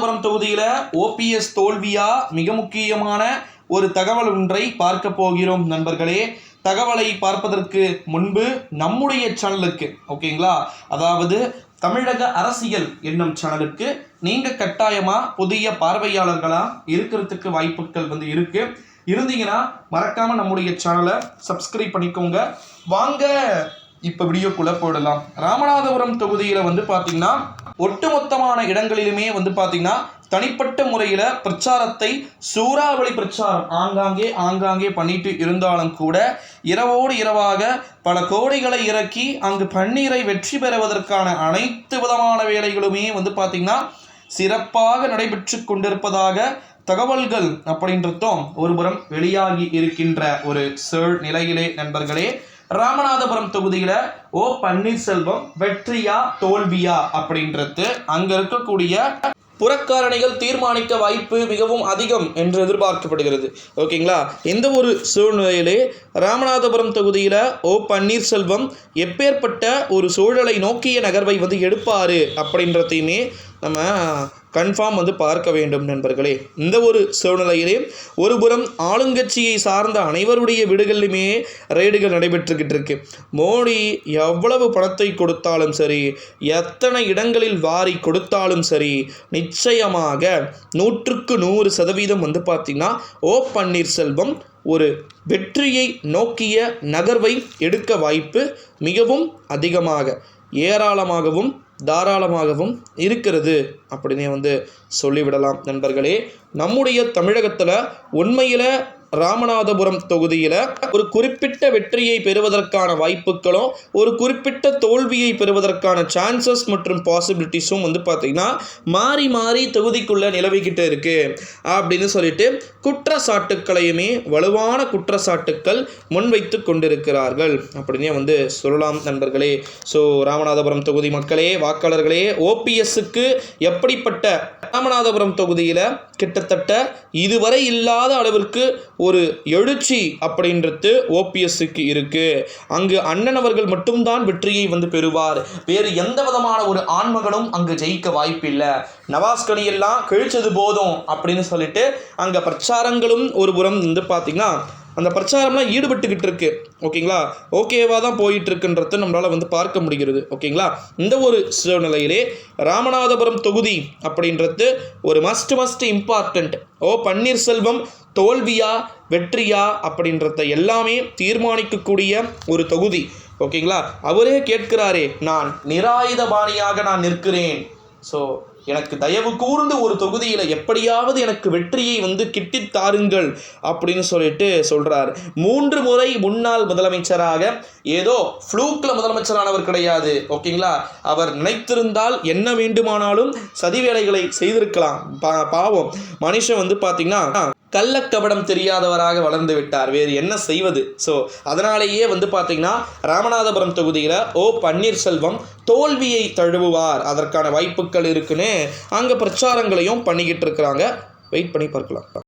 ராமநாதபுரம் தொகுதியில் ஓபிஎஸ் தோல்வியா மிக முக்கியமான ஒரு தகவல் ஒன்றை பார்க்க போகிறோம் நண்பர்களே. தகவலை பார்ப்பதற்கு முன்பு நம்முடைய சேனலுக்கு ஓகேங்களா, அதாவது தமிழக அரசியல் என்னும் சேனலுக்கு நீங்கள் கட்டாயமாக புதிய பார்வையாளர்களாக இருக்கிறதுக்கு வாய்ப்புகள் இருந்தீங்கன்னா மறக்காமல் நம்முடைய சேனலை சப்ஸ்கிரைப் பண்ணிக்கோங்க. வாங்க இப்போ வீடியோக்குள்ளே போடலாம். ராமநாதபுரம் தொகுதியில் பார்த்தீங்கன்னா ஒட்டுமொத்தமான இடங்களிலுமே பார்த்தீங்கன்னா தனிப்பட்ட முறையில் பிரச்சாரத்தை சூறாவளி பிரச்சாரம் ஆங்காங்கே பண்ணிட்டு இருந்தாலும் கூட இரவோடு இரவாக பல கோடிகளை இறக்கி அங்கு பன்னீரை வெற்றி பெறுவதற்கான அனைத்து விதமான வேலைகளுமே பார்த்தீங்கன்னா சிறப்பாக நடைபெற்று கொண்டிருப்பதாக தகவல்கள் அப்படின்றதும் ஒருபுறம் வெளியாகி இருக்கின்ற ஒரு நிலையிலே நண்பர்களே, ராமநாதபுரம் தொகுதியில் ஓ பன்னீர்செல்வம் வெற்றியா தோல்வியா அப்படின்றது அங்க இருக்கக்கூடிய புறக்காரணிகள் தீர்மானிக்க வாய்ப்பு மிகவும் அதிகம் என்று எதிர்பார்க்கப்படுகிறது. ஓகேங்களா, இந்த ஒரு சூழ்நிலையிலே ராமநாதபுரம் தொகுதியில் ஓ பன்னீர்செல்வம் எப்பேற்பட்ட ஒரு சூழலை நோக்கிய நகர்வை எடுப்பார் அப்படின்றதையுமே நம்ம கன்ஃபார்ம் பார்க்க வேண்டும் நண்பர்களே. இந்த ஒரு சூழ்நிலையிலே ஒருபுறம் ஆளுங்கட்சியை சார்ந்த அனைவருடைய வீடுகளிலுமே ரெய்டுகள் நடைபெற்றுக்கிட்டு இருக்கு. மோடி எவ்வளவு பணத்தை கொடுத்தாலும் சரி, எத்தனை இடங்களில் வாரி கொடுத்தாலும் சரி, நிச்சயமாக 100% பார்த்தீங்கன்னா ஓ பன்னீர்செல்வம் ஒரு வெற்றியை நோக்கிய நகர்வை எடுக்க வாய்ப்பு மிகவும் அதிகமாக ஏராளமாகவும் தாராளமாகவும் இருக்கிறது அப்படின்னே சொல்லிவிடலாம் நண்பர்களே. நம்முடைய தமிழகத்தில் உண்மையில் ராமநாதபுரம் தொகுதியில் ஒரு குறிப்பிட்ட வெற்றியை பெறுவதற்கான வாய்ப்புகளும் ஒரு குறிப்பிட்ட தோல்வியை பெறுவதற்கான சான்சஸ் மற்றும் பாசிபிலிட்டிஸும் பார்த்தீங்கன்னா மாறி மாறி தொகுதிக்குள்ளே நிலவிக்கிட்டு இருக்கு அப்படின்னு சொல்லிட்டு குற்றச்சாட்டுக்களையுமே வலுவான குற்றச்சாட்டுக்கள் முன்வைத்து கொண்டிருக்கிறார்கள் அப்படின்னே சொல்லலாம் நண்பர்களே. ஸோ ராமநாதபுரம் தொகுதி மக்களே, வாக்காளர்களே, ஓபிஎஸ்க்கு எப்படிப்பட்ட ராமநாதபுரம் தொகுதியில் கிட்டத்தட்ட இதுவரை இல்லாத அளவிற்கு ஒரு எழுச்சி அப்படின்றது ஓபிஎஸ்க்கு இருக்கு. அங்கு அண்ணன் அவர்கள் மட்டும்தான் வெற்றியை பெறுவார். வேறு எந்த விதமான ஒரு ஆண்மகனும் அங்கு ஜெயிக்க வாய்ப்பில்லை. நவாஸ்கனி எல்லாம் கழிச்சது போதும் அப்படின்னு சொல்லிட்டு அங்கே பிரச்சாரங்களும் ஒரு புறம் பார்த்தீங்கன்னா அந்த பிரச்சாரம்லாம் ஈடுபட்டுக்கிட்டு இருக்கு. ஓகேங்களா, ஓகேவா தான் போயிட்டு இருக்குன்றது நம்மளால் பார்க்க முடிகிறது. ஓகேங்களா, இந்த ஒரு சூழ்நிலையிலே ராமநாதபுரம் தொகுதி அப்படின்றது ஒரு மஸ்ட் இம்பார்ட்டண்ட். ஓ பன்னீர்செல்வம் தோல்வியா வெற்றியா அப்படின்றத எல்லாமே தீர்மானிக்கக்கூடிய ஒரு தொகுதி. ஓகேங்களா, அவரே கேட்கிறாரே, நான் நிராயுதபாணியாக நான் நிற்கிறேன். ஸோ எனக்கு தயவு கூர்ந்து ஒரு தொகுதியில் எப்படியாவது எனக்கு வெற்றியை கிட்டித் தாருங்கள் அப்படின்னு சொல்லிட்டு சொல்கிறார். 3 முறை முன்னாள் முதலமைச்சராக ஏதோ ஃப்ளூக்கில் முதலமைச்சரானவர் கிடையாது. ஓகேங்களா, அவர் நினைத்திருந்தால் என்ன வேண்டுமானாலும் சதி வேலைகளை செய்திருக்கலாம். பாவம் மனுஷன் பார்த்தீங்கன்னா கள்ளக்கபடம் தெரியாதவராக வளர்ந்து விட்டார். வேறு என்ன செய்வது? ஸோ அதனாலேயே பார்த்தீங்கன்னா ராமநாதபுரம் தொகுதியில் ஓ பன்னீர்செல்வம் தோல்வியை தழுவுவார், அதற்கான வாய்ப்புகள் இருக்குன்னு அங்கே பிரச்சாரங்களையும் பண்ணிக்கிட்டு இருக்கிறாங்க. வெயிட் பண்ணி பார்க்கலாம்.